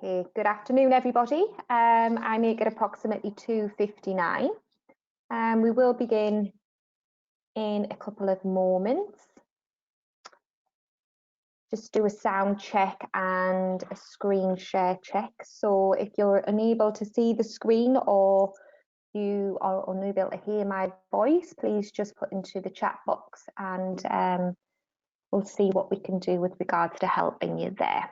Okay, good afternoon, everybody. I make it approximately 2:59. We will begin in a couple of moments. Just do a sound check and a screen share check. So if you're unable to see the screen or you are unable to hear my voice, please just put into the chat box and we'll see what we can do with regards to helping you there.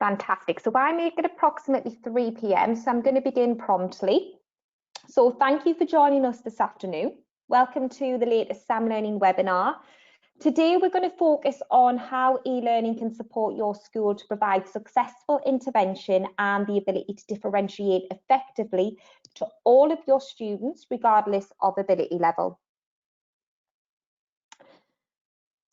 Fantastic. So I make it approximately 3 p.m. So I'm going to begin promptly. So thank you for joining us this afternoon. Welcome to the latest SAM Learning webinar. Today we're going to focus on how e-learning can support your school to provide successful intervention and the ability to differentiate effectively to all of your students regardless of ability level.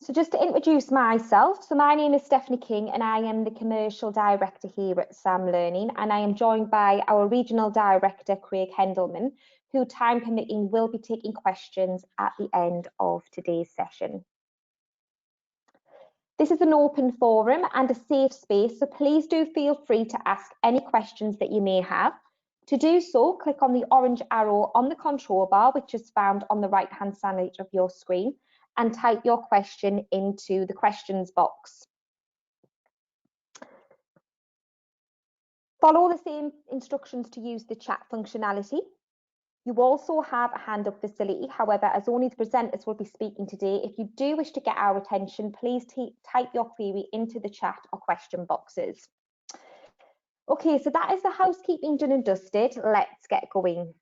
So just to introduce myself, so my name is Stephanie King and I am the Commercial Director here at SAM Learning, and I am joined by our Regional Director, Craig Hendleman, who, time permitting, will be taking questions at the end of today's session. This is an open forum and a safe space, so please do feel free to ask any questions that you may have. To do so, click on the orange arrow on the control bar, which is found on the right-hand side of your screen, and type your question into the questions box. Follow the same instructions to use the chat functionality. You also have a hand up facility. However, as only the presenters will be speaking today, if you do wish to get our attention, please type your query into the chat or question boxes. Okay, so that is the housekeeping done and dusted. Let's get going.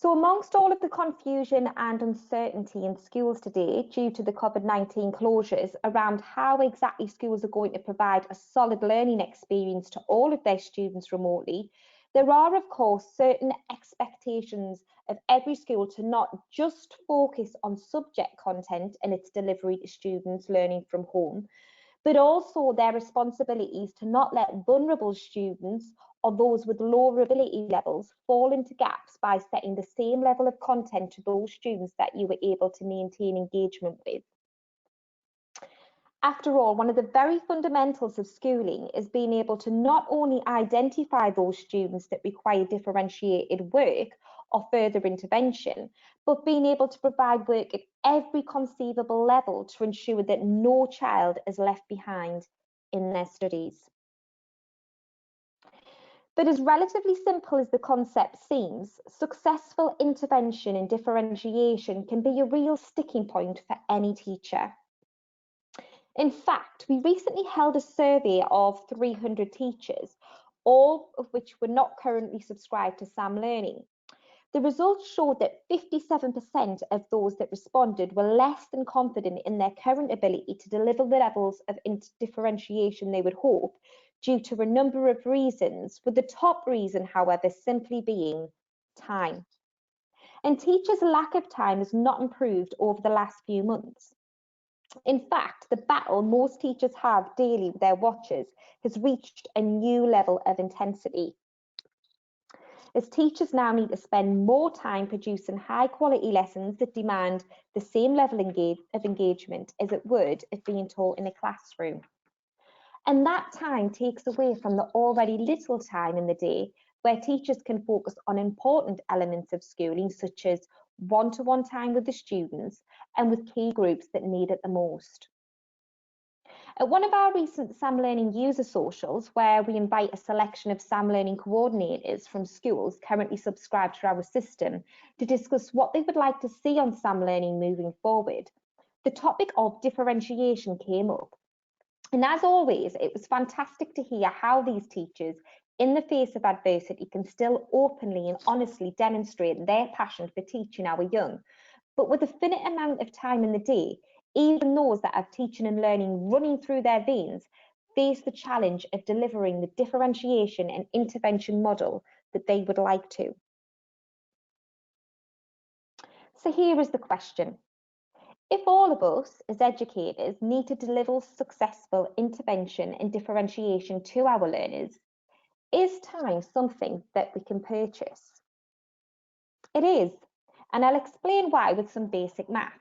So amongst all of the confusion and uncertainty in schools today due to the COVID-19 closures around how exactly schools are going to provide a solid learning experience to all of their students remotely, there are, of course, certain expectations of every school to not just focus on subject content and its delivery to students learning from home, but also their responsibilities to not let vulnerable students or those with lower ability levels fall into gaps by setting the same level of content to those students that you were able to maintain engagement with. After all, one of the very fundamentals of schooling is being able to not only identify those students that require differentiated work or further intervention, but being able to provide work at every conceivable level to ensure that no child is left behind in their studies. But as relatively simple as the concept seems, successful intervention and differentiation can be a real sticking point for any teacher. In fact, we recently held a survey of 300 teachers, all of which were not currently subscribed to SAM Learning. The results showed that 57% of those that responded were less than confident in their current ability to deliver the levels of differentiation they would hope, due to a number of reasons, with the top reason, however, simply being time. And teachers' lack of time has not improved over the last few months. In fact, the battle most teachers have daily with their watches has reached a new level of intensity, as teachers now need to spend more time producing high quality lessons that demand the same level of engagement as it would if being taught in a classroom. And that time takes away from the already little time in the day where teachers can focus on important elements of schooling, such as one-to-one time with the students and with key groups that need it the most. At one of our recent SAM Learning user socials, where we invite a selection of SAM Learning coordinators from schools currently subscribed to our system to discuss what they would like to see on SAM Learning moving forward, the topic of differentiation came up. And as always, it was fantastic to hear how these teachers, in the face of adversity, can still openly and honestly demonstrate their passion for teaching our young. But with a finite amount of time in the day, even those that have teaching and learning running through their veins face the challenge of delivering the differentiation and intervention model that they would like to. So here is the question. If all of us as educators need to deliver successful intervention and differentiation to our learners, is time something that we can purchase? It is, and I'll explain why with some basic maths.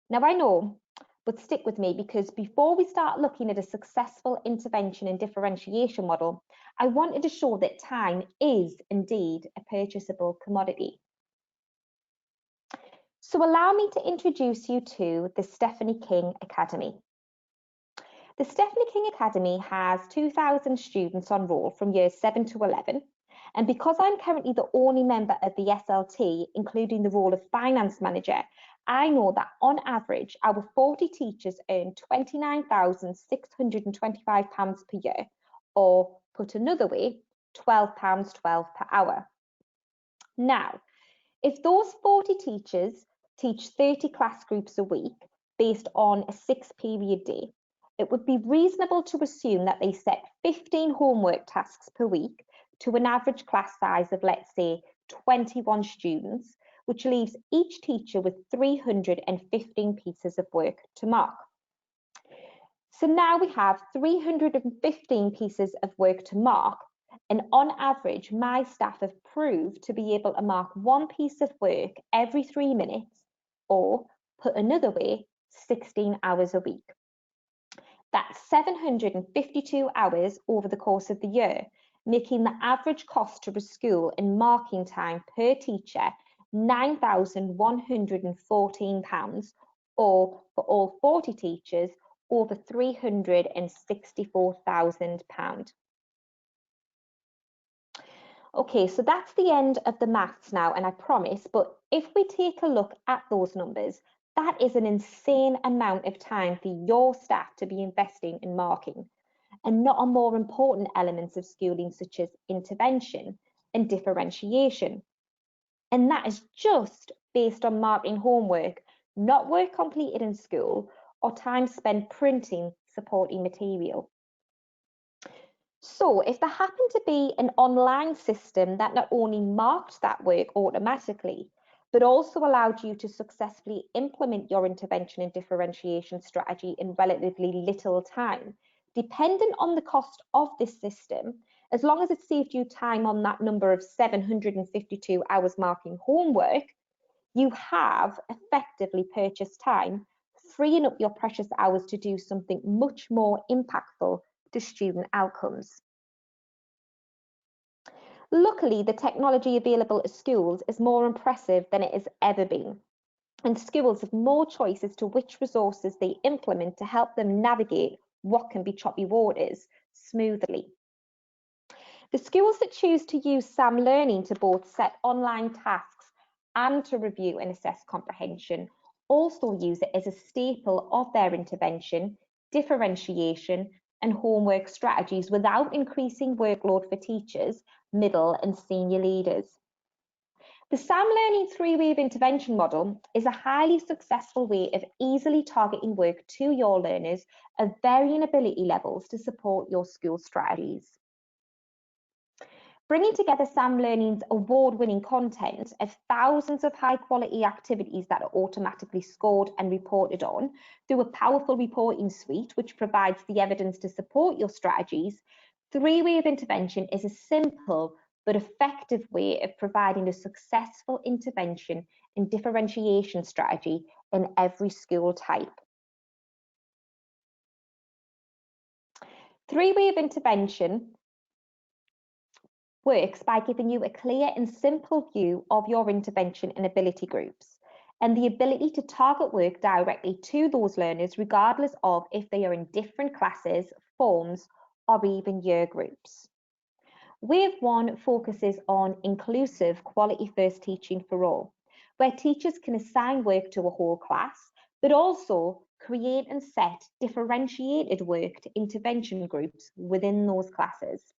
Now I know But stick with me, because before we start looking at a successful intervention and differentiation model, I wanted to show that time is indeed a purchasable commodity. So allow me to introduce you to the Stephanie King Academy. The Stephanie King Academy has 2,000 students on roll from years 7 to 11. And because I'm currently the only member of the SLT, including the role of finance manager, I know that on average, our 40 teachers earn £29,625 per year, or put another way, £12.12 per hour. Now, if those 40 teachers teach 30 class groups a week based on a 6-period day, it would be reasonable to assume that they set 15 homework tasks per week to an average class size of, let's say, 21 students, which leaves each teacher with 315 pieces of work to mark. So now we have 315 pieces of work to mark, and on average, my staff have proved to be able to mark one piece of work every 3 minutes, or put another way, 16 hours a week. That's 752 hours over the course of the year, making the average cost to a school in marking time per teacher £9,114, or for all 40 teachers, over £364,000. Okay, so that's the end of the maths now, and I promise, but if we take a look at those numbers, that is an insane amount of time for your staff to be investing in marking, and not on more important elements of schooling such as intervention and differentiation. And that is just based on marking homework, not work completed in school or time spent printing supporting material. So if there happened to be an online system that not only marked that work automatically, but also allowed you to successfully implement your intervention and differentiation strategy in relatively little time, dependent on the cost of this system, as long as it saved you time on that number of 752 hours marking homework, you have effectively purchased time, freeing up your precious hours to do something much more impactful to student outcomes. Luckily, the technology available at schools is more impressive than it has ever been, and schools have more choice as to which resources they implement to help them navigate what can be choppy waters smoothly. The schools that choose to use SAM Learning to both set online tasks and to review and assess comprehension also use it as a staple of their intervention, differentiation, and homework strategies without increasing workload for teachers, middle and senior leaders. The SAM Learning three-wave intervention model is a highly successful way of easily targeting work to your learners of varying ability levels to support your school strategies. Bringing together SAM Learning's award-winning content of thousands of high-quality activities that are automatically scored and reported on through a powerful reporting suite which provides the evidence to support your strategies, three-wave intervention is a simple but effective way of providing a successful intervention and differentiation strategy in every school type. Three-wave intervention works by giving you a clear and simple view of your intervention and ability groups, and the ability to target work directly to those learners regardless of if they are in different classes, forms, or even year groups. Wave 1 focuses on inclusive quality first teaching for all, where teachers can assign work to a whole class, but also create and set differentiated work to intervention groups within those classes.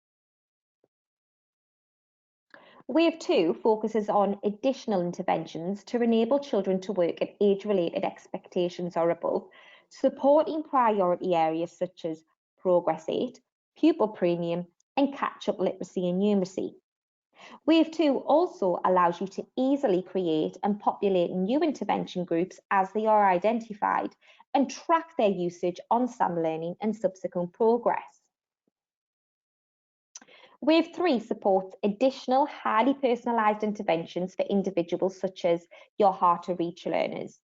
Wave 2 focuses on additional interventions to enable children to work at age-related expectations or above, supporting priority areas such as Progress 8, Pupil Premium, and Catch-up Literacy and Numeracy. Wave 2 also allows you to easily create and populate new intervention groups as they are identified and track their usage on SAM Learning and subsequent progress. Wave 3 supports additional highly personalised interventions for individuals such as your hard-to-reach learners.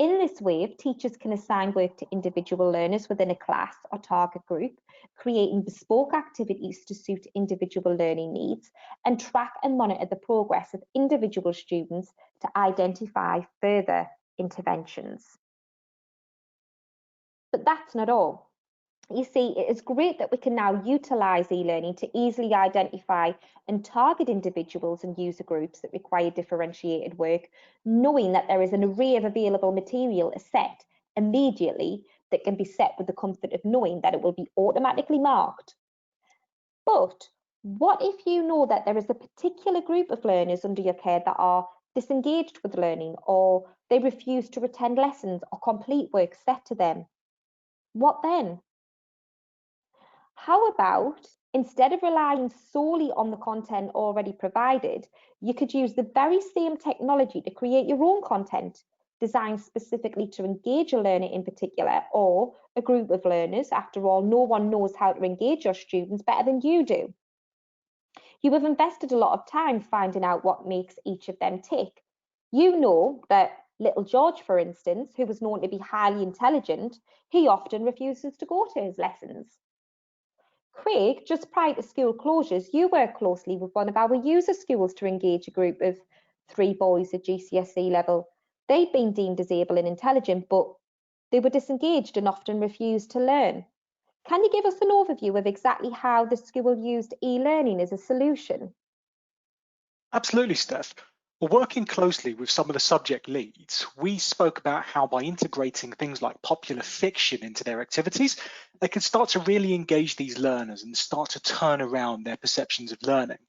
In this way, teachers can assign work to individual learners within a class or target group, creating bespoke activities to suit individual learning needs, and track and monitor the progress of individual students to identify further interventions. But that's not all. You see, it is great that we can now utilise e-learning to easily identify and target individuals and user groups that require differentiated work, knowing that there is an array of available material set immediately that can be set with the comfort of knowing that it will be automatically marked. But what if you know that there is a particular group of learners under your care that are disengaged with learning, or they refuse to attend lessons or complete work set to them? What then? How about, instead of relying solely on the content already provided, you could use the very same technology to create your own content, designed specifically to engage a learner in particular, or a group of learners. After all, no one knows how to engage your students better than you do. You have invested a lot of time finding out what makes each of them tick. You know that little George, for instance, who was known to be highly intelligent, he often refuses to go to his lessons. Craig, just prior to school closures, you worked closely with one of our user schools to engage a group of 3 boys at GCSE level. They'd been deemed disabled and intelligent, but they were disengaged and often refused to learn. Can you give us an overview of exactly how the school used e-learning as a solution? Absolutely, Steph. Well, working closely with some of the subject leads, we spoke about how by integrating things like popular fiction into their activities, they could start to really engage these learners and start to turn around their perceptions of learning.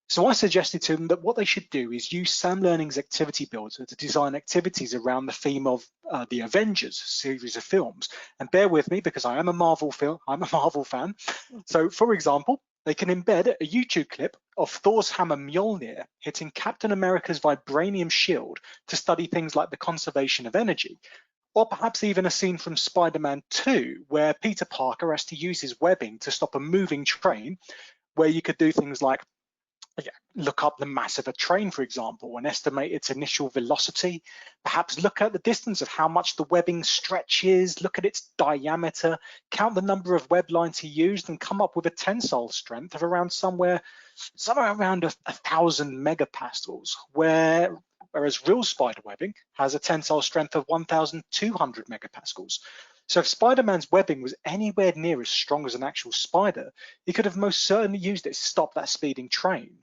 So I suggested to them that what they should do is use Sam Learning's Activity Builder to design activities around the theme of the Avengers series of films. And bear with me because I'm a Marvel fan. So for example, they can embed a YouTube clip of Thor's hammer Mjolnir hitting Captain America's vibranium shield to study things like the conservation of energy. Or perhaps even a scene from Spider-Man 2 where Peter Parker has to use his webbing to stop a moving train, where you could do things like look up the mass of a train, for example, and estimate its initial velocity. Perhaps look at the distance of how much the webbing stretches, look at its diameter, count the number of web lines he used, and come up with a tensile strength of around somewhere around 1,000 megapascals, whereas real spider webbing has a tensile strength of 1,200 megapascals. So if Spider-Man's webbing was anywhere near as strong as an actual spider, he could have most certainly used it to stop that speeding train.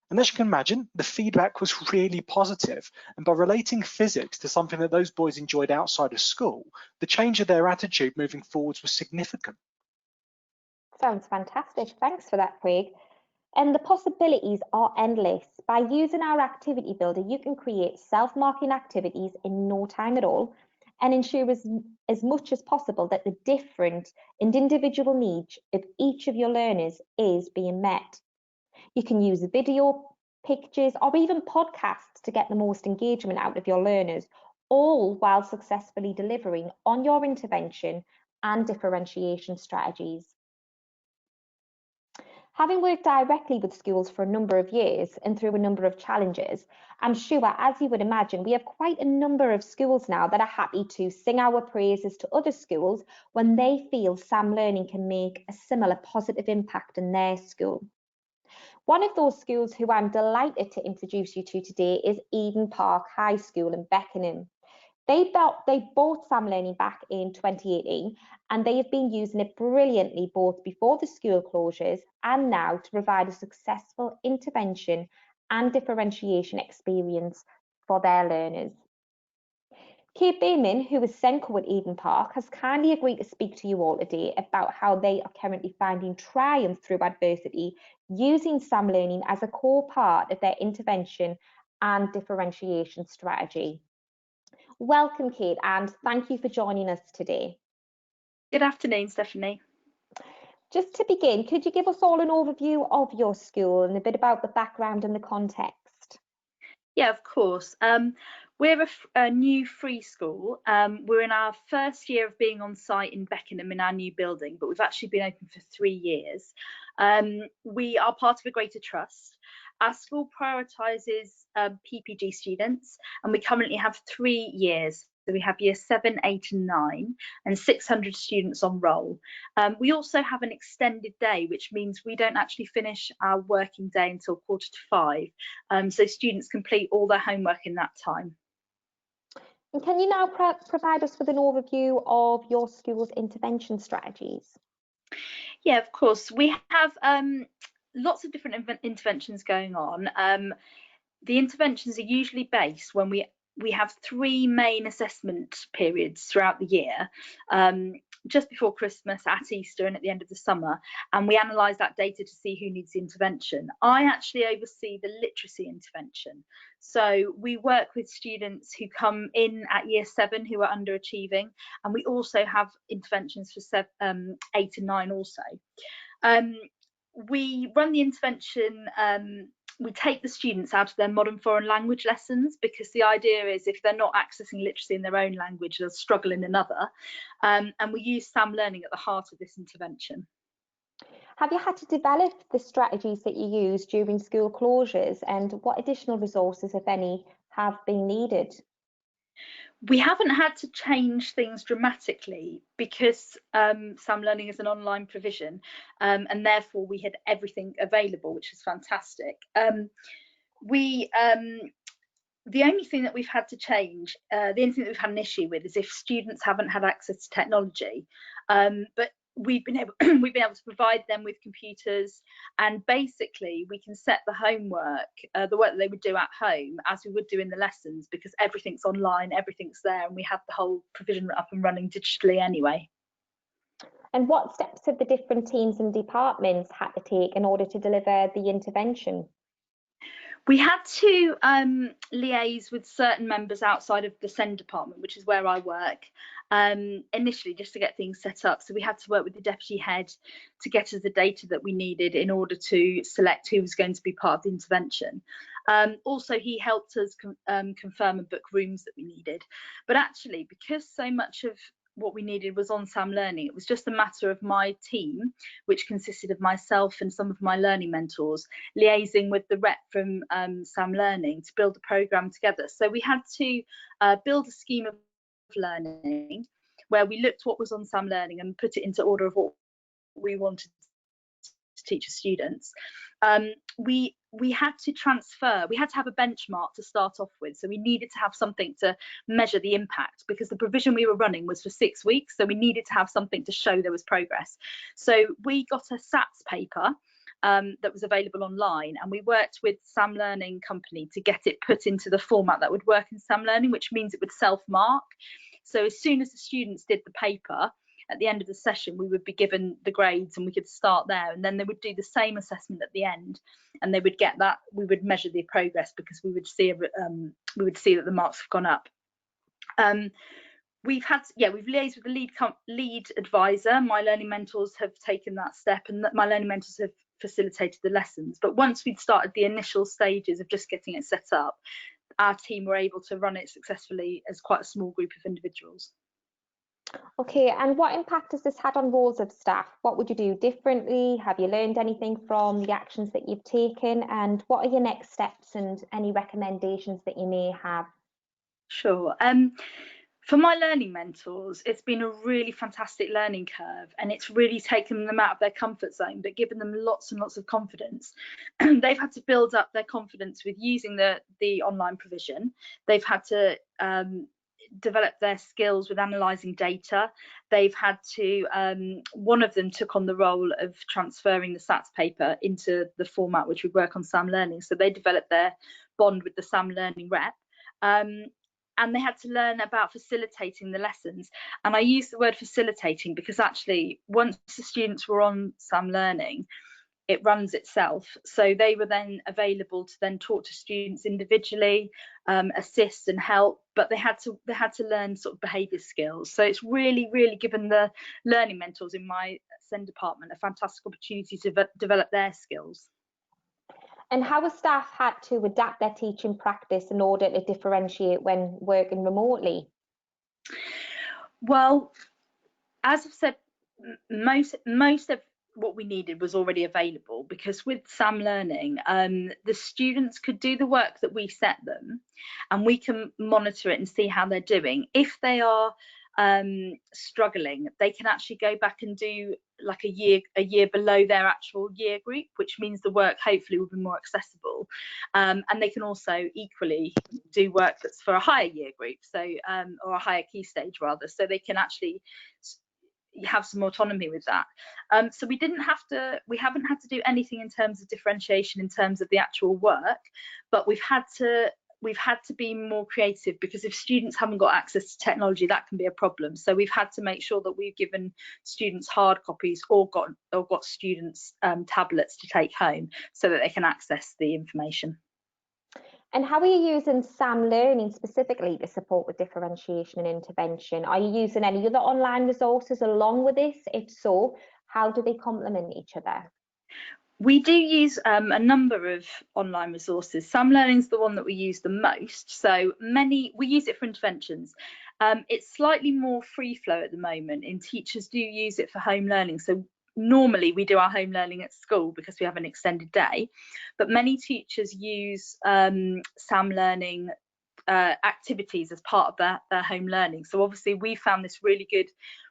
And as you can imagine, the feedback was really positive. And by relating physics to something that those boys enjoyed outside of school, the change of their attitude moving forwards was significant. Sounds fantastic. Thanks for that, Craig. And the possibilities are endless. By using our activity builder, you can create self-marking activities in no time at all and ensure as much as possible that the different and individual needs of each of your learners is being met. You can use video, pictures, or even podcasts to get the most engagement out of your learners, all while successfully delivering on your intervention and differentiation strategies. Having worked directly with schools for a number of years and through a number of challenges, I'm sure, as you would imagine, we have quite a number of schools now that are happy to sing our praises to other schools when they feel Sam Learning can make a similar positive impact in their school. One of those schools who I'm delighted to introduce you to today is Eden Park High School in Beckenham. They bought Sam Learning back in 2018 and they have been using it brilliantly both before the school closures and now to provide a successful intervention and differentiation experience for their learners. Kate Bayman, who is Senko at Eden Park, has kindly agreed to speak to you all today about how they are currently finding triumph through adversity using Sam Learning as a core part of their intervention and differentiation strategy. Welcome, Kate, and thank you for joining us today. Good afternoon, Stephanie. Just to begin, could you give us all an overview of your school and a bit about the background and the context? Yeah, of course. We're a new free school. We're in our first year of being on site in Beckenham in our new building, but we've actually been open for 3 years. We are part of a greater trust. Our school prioritises PPG students, and we currently have 3 years. So we have year 7, 8 and 9 and 600 students on roll. We also have an extended day, which means we don't actually finish our working day until 4:45. So students complete all their homework in that time. And can you now provide us with an overview of your school's intervention strategies? Yeah, of course. We have lots of different interventions going on. The interventions are usually based when we have 3 main assessment periods throughout the year, just before Christmas, at Easter and at the end of the summer, and we analyse that data to see who needs the intervention. I actually oversee the literacy intervention. So we work with students who come in at year 7 who are underachieving, and we also have interventions for 8 and 9 also. We run the intervention, we take the students out of their modern foreign language lessons, because the idea is if they're not accessing literacy in their own language, they'll struggle in another. And we use SAM learning at the heart of this intervention. Have you had to develop the strategies that you use during school closures, and what additional resources, if any, have been needed? We haven't had to change things dramatically because SAM Learning is an online provision, and therefore we had everything available, which is fantastic. The only thing that we've had to change, the only thing that we've had an issue with, is if students haven't had access to technology. But we've been able to provide them with computers, and basically we can set the homework, the work that they would do at home, as we would do in the lessons, because everything's online, everything's there, and we have the whole provision up and running digitally anyway. And what steps have the different teams and departments had to take in order to deliver the intervention? We had to liaise with certain members outside of the SEND department, which is where I work, initially just to get things set up. So we had to work with the deputy head to get us the data that we needed in order to select who was going to be part of the intervention. Also, he helped us confirm and book rooms that we needed. But actually, because so much of what we needed was on SAM Learning, it was just a matter of my team, which consisted of myself and some of my learning mentors, liaising with the rep from SAM Learning to build a programme together. So we had to build a scheme of learning where we looked what was on SAM Learning and put it into order of what we wanted to teach the students. We had to transfer, we had to have a benchmark to start off with. So we needed to have something to measure the impact, because the provision we were running was for 6 weeks. So we needed to have something to show there was progress. So we got a SATs paper that was available online, and we worked with SAM Learning company to get it put into the format that would work in SAM Learning, which means it would self-mark. So as soon as the students did the paper, at the end of the session, we would be given the grades and we could start there, and then they would do the same assessment at the end, and they would get that. We would measure the progress, because we would see that the marks have gone up. We've liaised with the lead advisor. My learning mentors have taken that step, and my learning mentors have facilitated the lessons. But once we'd started the initial stages of just getting it set up, our team were able to run it successfully as quite a small group of individuals. Okay, and what impact has this had on roles of staff? What would you do differently? Have you learned anything from the actions that you've taken? And what are your next steps and any recommendations that you may have? Sure. For my learning mentors, it's been a really fantastic learning curve, and it's really taken them out of their comfort zone, but given them lots and lots of confidence. They've had to build up their confidence with using the online provision. They've had to develop their skills with analysing data. They've had to, one of them took on the role of transferring the SATs paper into the format which would work on SAM Learning. So they developed their bond with the SAM Learning rep. And they had to learn about facilitating the lessons. And I use the word facilitating because actually, once the students were on SAM Learning, it runs itself. So they were then available to then talk to students individually, assist and help, but they had to learn sort of behaviour skills. So it's really, really given the learning mentors in my SEND department a fantastic opportunity to develop their skills. And how have staff had to adapt their teaching practice in order to differentiate when working remotely? Well, as I've said, most of what we needed was already available, because with Sam Learning, the students could do the work that we set them, and we can monitor it and see how they're doing. If they are struggling, they can actually go back and do like a year below their actual year group, which means the work hopefully will be more accessible, and they can also equally do work that's for a higher year group, so or a higher key stage rather, so they can actually have some autonomy with that. So we haven't had to do anything in terms of differentiation in terms of the actual work, but we've had to be more creative, because if students haven't got access to technology, that can be a problem. So we've had to make sure that we've given students hard copies or got students tablets to take home so that they can access the information. And how are you using Sam Learning specifically to support with differentiation and intervention? Are you using any other online resources along with this? If so, how do they complement each other? We do use a number of online resources. Sam Learning is the one that we use the most. So we use it for interventions. It's slightly more free flow at the moment, and teachers do use it for home learning. So normally we do our home learning at school because we have an extended day, but many teachers use Sam Learning activities as part of their home learning. So obviously we found this really good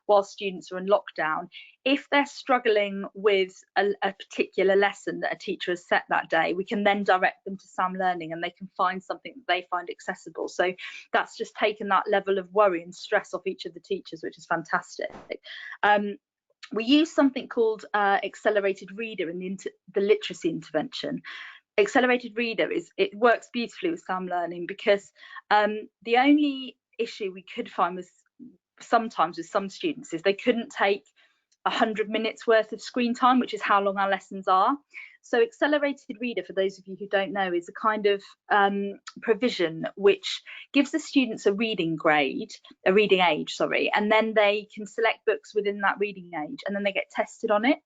while students are in lockdown. If they're struggling with a particular lesson that a teacher has set that day, we can then direct them to Sam Learning, and they can find something that they find accessible. So that's just taken that level of worry and stress off each of the teachers, which is fantastic. We use something called Accelerated Reader in the literacy intervention. Accelerated Reader works beautifully with Sam Learning, because the only issue we could find was sometimes with some students is they couldn't take 100 minutes worth of screen time, which is how long our lessons are. So Accelerated Reader, for those of you who don't know, is a kind of provision which gives the students a reading age, and then they can select books within that reading age, and then they get tested on it.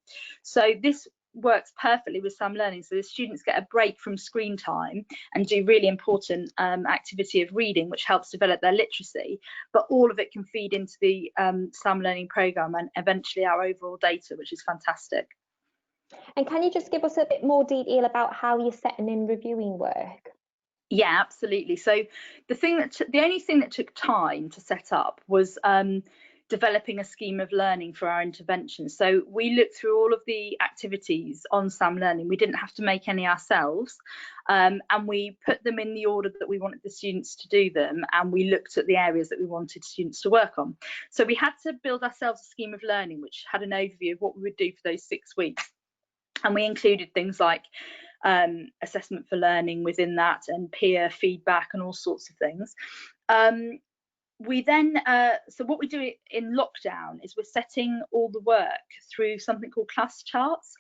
So this works perfectly with Sam Learning, so the students get a break from screen time and do really important activity of reading, which helps develop their literacy, but all of it can feed into the Sam Learning programme and eventually our overall data, which is fantastic. And can you just give us a bit more detail about how you're setting in reviewing work? Yeah, absolutely. So the only thing that took time to set up was developing a scheme of learning for our intervention. So we looked through all of the activities on Sam Learning. We didn't have to make any ourselves, and we put them in the order that we wanted the students to do them, and we looked at the areas that we wanted students to work on. So we had to build ourselves a scheme of learning which had an overview of what we would do for those 6 weeks, and we included things like assessment for learning within that, and peer feedback and all sorts of things. We then, so what we do in lockdown is we're setting all the work through something called class charts.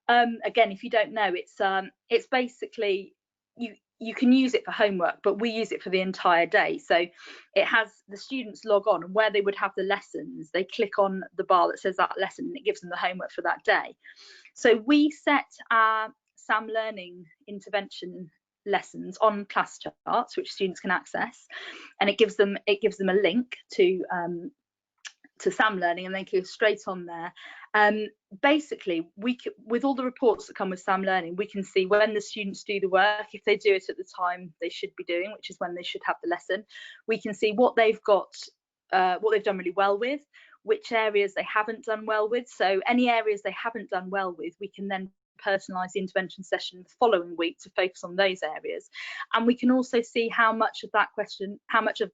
Again, if you don't know, it's basically, you can use it for homework, but we use it for the entire day. So it has the students log on, and where they would have the lessons, they click on the bar that says that lesson, and it gives them the homework for that day. So we set our Sam Learning intervention lessons on class charts, which students can access, and it gives them a link to Sam Learning, and they go straight on there. Basically, with all the reports that come with Sam Learning, we can see when the students do the work, if they do it at the time they should be doing, which is when they should have the lesson. We can see what they've got, what they've done really well with, which areas they haven't done well with. So any areas they haven't done well with, we can then personalise the intervention session the following week to focus on those areas. And we can also see how much of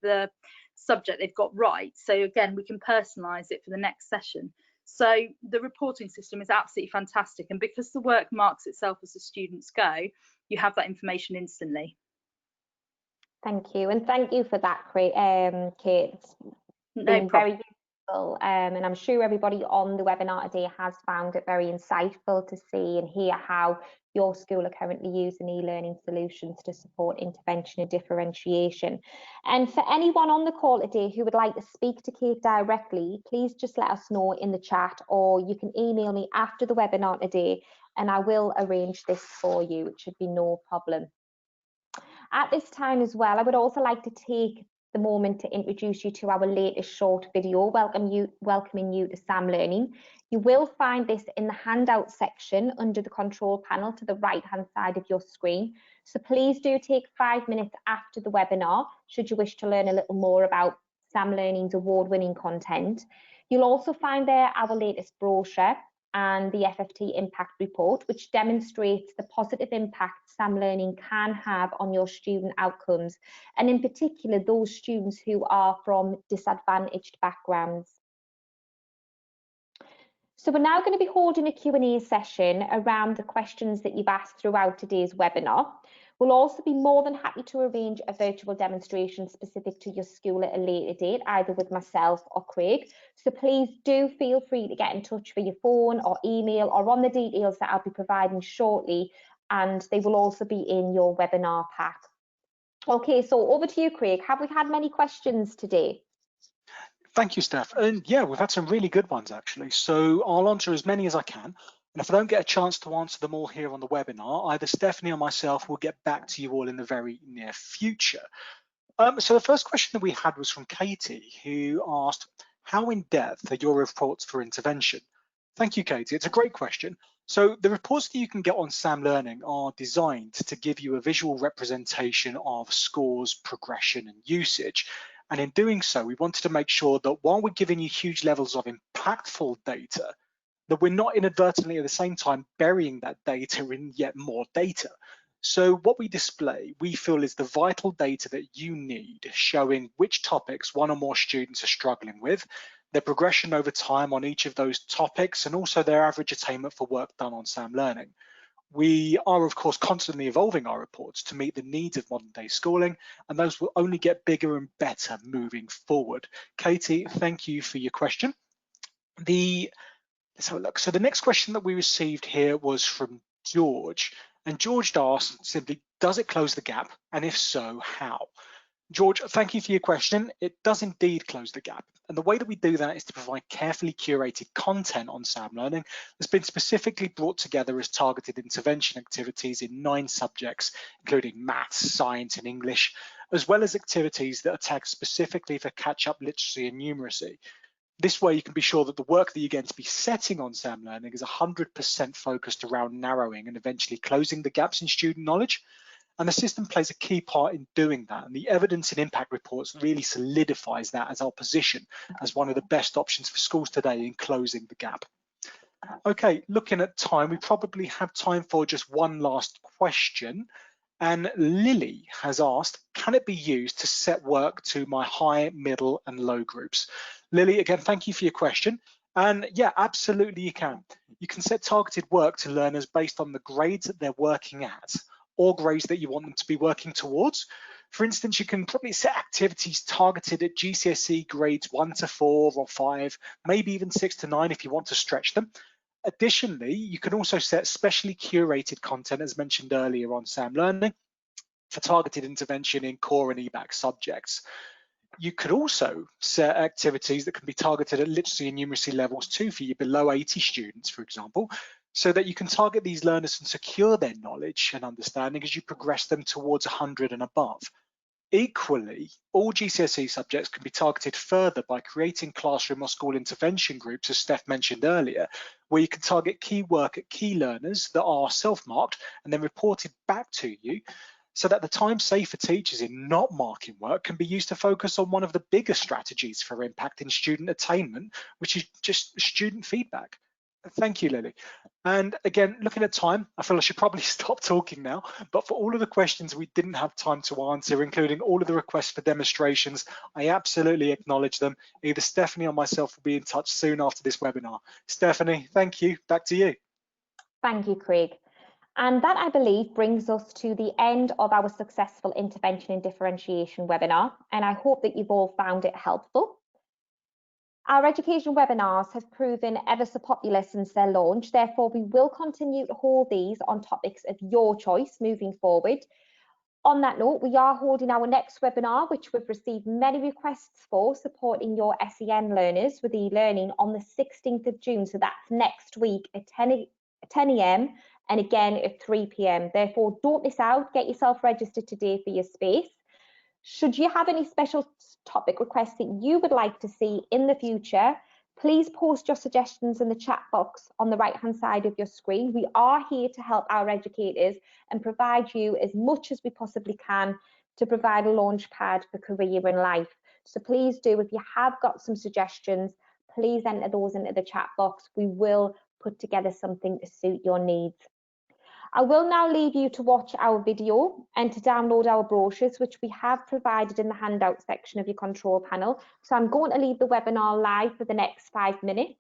the subject they've got right. So again, we can personalise it for the next session. So the reporting system is absolutely fantastic, and because the work marks itself as the students go, you have that information instantly. Thank you, and thank you for that, Kate. It's been very useful, and I'm sure everybody on the webinar today has found it very insightful to see and hear how your school are currently using e-learning solutions to support intervention and differentiation. And for anyone on the call today who would like to speak to Kate directly, please just let us know in the chat, or you can email me after the webinar today, and I will arrange this for you. It should be no problem. At this time as well, I would also like to take the moment to introduce you to our latest short video welcoming you to Sam Learning. You will find this in the handout section under the control panel to the right hand side of your screen. So please do take 5 minutes after the webinar should you wish to learn a little more about Sam Learning's award-winning content. You'll also find there our latest brochure and the FFT Impact Report, which demonstrates the positive impact Sam Learning can have on your student outcomes, and in particular those students who are from disadvantaged backgrounds. So we're now going to be holding a Q&A session around the questions that you've asked throughout today's webinar. We'll also be more than happy to arrange a virtual demonstration specific to your school at a later date, either with myself or Craig. So please do feel free to get in touch via phone or email or on the details that I'll be providing shortly, and they will also be in your webinar pack. Okay, so over to you, Craig. Have we had many questions today? Thank you, Steph. And yeah, we've had some really good ones actually. So I'll answer as many as I can. And if I don't get a chance to answer them all here on the webinar, either Stephanie or myself will get back to you all in the very near future. So the first question that we had was from Katie, who asked, how in depth are your reports for intervention? Thank you, Katie. It's a great question. So the reports that you can get on Sam Learning are designed to give you a visual representation of scores, progression, and usage. And in doing so, we wanted to make sure that while we're giving you huge levels of impactful data, that we're not inadvertently at the same time burying that data in yet more data. So what we display, we feel, is the vital data that you need, showing which topics one or more students are struggling with, their progression over time on each of those topics, and also their average attainment for work done on Sam Learning. We are, of course, constantly evolving our reports to meet the needs of modern day schooling, and those will only get bigger and better moving forward. Katie, thank you for your question. Let's have a look. So the next question that we received here was from George, and George asked simply, does it close the gap? And if so, how? George, thank you for your question. It does indeed close the gap. And the way that we do that is to provide carefully curated content on Sam Learning that's been specifically brought together as targeted intervention activities in 9 subjects, including maths, science, and English, as well as activities that are tagged specifically for catch-up literacy and numeracy. This way you can be sure that the work that you're going to be setting on Sam Learning is 100% focused around narrowing and eventually closing the gaps in student knowledge. And the system plays a key part in doing that. And the evidence and impact reports really solidifies that as our position as one of the best options for schools today in closing the gap. Okay, looking at time, we probably have time for just one last question. And Lily has asked, can it be used to set work to my high, middle, and low groups? Lily, again, thank you for your question. And yeah, absolutely you can. You can set targeted work to learners based on the grades that they're working at, or grades that you want them to be working towards. For instance, you can probably set activities targeted at GCSE grades 1 to 4 or 5, maybe even 6 to 9 if you want to stretch them. Additionally, you can also set specially curated content, as mentioned earlier, on Sam Learning for targeted intervention in core and EBAC subjects. You could also set activities that can be targeted at literacy and numeracy levels too for your below 80 students, for example, so that you can target these learners and secure their knowledge and understanding as you progress them towards 100 and above. Equally, all GCSE subjects can be targeted further by creating classroom or school intervention groups, as Steph mentioned earlier, where you can target key work at key learners that are self-marked and then reported back to you, so that the time saved for teachers in not marking work can be used to focus on one of the bigger strategies for impacting student attainment, which is just student feedback. Thank you, Lily. And again, looking at time, I feel I should probably stop talking now, but for all of the questions we didn't have time to answer, including all of the requests for demonstrations, I absolutely acknowledge them. Either Stephanie or myself will be in touch soon after this webinar. Stephanie, thank you. Back to you. Thank you, Craig. And that, I believe, brings us to the end of our successful intervention and differentiation webinar, and I hope that you've all found it helpful. Our education webinars have proven ever so popular since their launch, therefore we will continue to hold these on topics of your choice moving forward. On that note, we are holding our next webinar, which we've received many requests for, supporting your SEN learners with e-learning on the 16th of June, so that's next week at 10 AM and again at 3 PM. Therefore, don't miss out, get yourself registered today for your space. Should you have any special topic requests that you would like to see in the future, please post your suggestions in the chat box on the right-hand side of your screen. We are here to help our educators and provide you as much as we possibly can to provide a launch pad for career in life. So please do, if you have got some suggestions, please enter those into the chat box. We will put together something to suit your needs. I will now leave you to watch our video and to download our brochures, which we have provided in the handout section of your control panel. So I'm going to leave the webinar live for the next 5 minutes.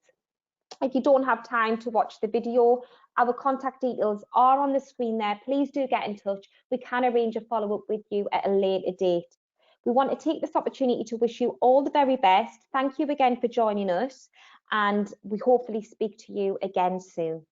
If you don't have time to watch the video, our contact details are on the screen there. Please do get in touch. We can arrange a follow-up with you at a later date. We want to take this opportunity to wish you all the very best. Thank you again for joining us, and we hopefully speak to you again soon.